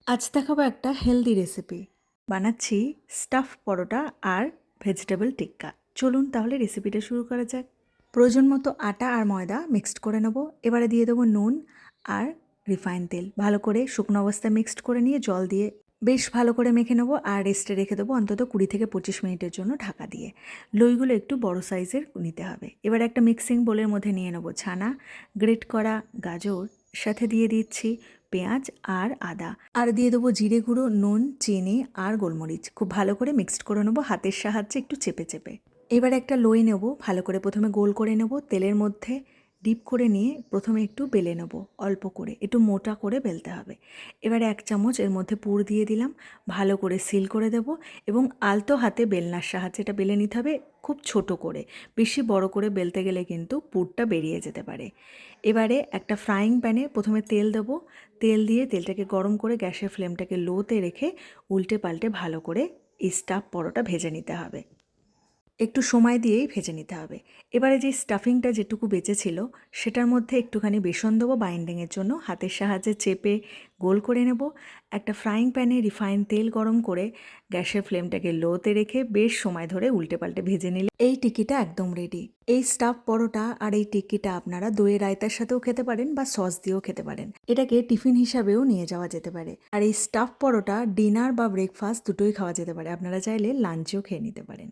আজ দেখাবো একটা হেলদি রেসিপি। বানাচ্ছি স্টাফ পরোটা আর ভেজিটেবল টিক্কা। চলুন তাহলে রেসিপিটা শুরু করা যাক। প্রয়োজন মতো আটা আর ময়দা মিক্সড করে নেব। এবারে দিয়ে দেবো নুন আর রিফাইন তেল। ভালো করে শুকনো অবস্থায় মিক্সড করে নিয়ে জল দিয়ে বেশ ভালো করে মেখে নেবো আর রেস্টে রেখে দেবো অন্তত 20 থেকে 25 মিনিটের জন্য ঢাকা দিয়ে। লইগুলো একটু বড় সাইজের নিতে হবে। এবার একটা মিক্সিং বোলের মধ্যে নিয়ে নেবো ছানা, গ্রেট করা গাজর, সাথে দিয়ে দিচ্ছি পেঁয়াজ আর আদা, আর দিয়ে দেবো জিরে গুঁড়ো, নুন, চিনি আর গোলমরিচ। খুব ভালো করে মিক্সড করে নেবো হাতের সাহায্যে একটু চেপে চেপে। এবার একটা লই নেব, ভালো করে প্রথমে গোল করে নেব, তেলের মধ্যে ডিপ করে নিয়ে প্রথমে একটু বেলে নেব, অল্প করে একটু মোটা করে বেলতে হবে। এবারে 1 চামচ এর মধ্যে পুর দিয়ে দিলাম, ভালো করে সিল করে দেব এবং আলতো হাতে বেলনার সাহায্যে এটা বেলে নিতে হবে, খুব ছোট করে। বেশি বড় করে বেলতে গেলে কিন্তু পুরটা বেরিয়ে যেতে পারে। এবারে একটা ফ্রাইং প্যানে প্রথমে তেল দেবো, তেল দিয়ে তেলটাকে গরম করে গ্যাসের ফ্লেমটাকে লোতে রেখে উল্টে পাল্টে ভালো করে এই স্টাফ পরোটা ভেজে নিতে হবে। একটু সময় দিয়েই ভেজে নিতে হবে। এবারে যে স্টাফিংটা যেটুকু বেঁচে ছিল সেটার মধ্যে একটুখানি বেসন দেবো বাইন্ডিংয়ের জন্য, হাতের সাহায্যে চেপে গোল করে নেব। একটা ফ্রাইং প্যানে রিফাইন তেল গরম করে গ্যাসের ফ্লেমটাকে লোতে রেখে বেশ সময় ধরে উল্টে পাল্টে ভেজে নিলে এই টিকিটা একদম রেডি। এই স্টাফ পরোটা আর এই টিকিটা আপনারা দইয়ের রায়তার সাথেও খেতে পারেন বা সস দিয়েও খেতে পারেন। এটাকে টিফিন হিসাবেও নিয়ে যাওয়া যেতে পারে। আর এই স্টাফ পরোটা ডিনার বা ব্রেকফাস্ট দুটোই খাওয়া যেতে পারে। আপনারা চাইলে লাঞ্চেও খেয়ে নিতে পারেন।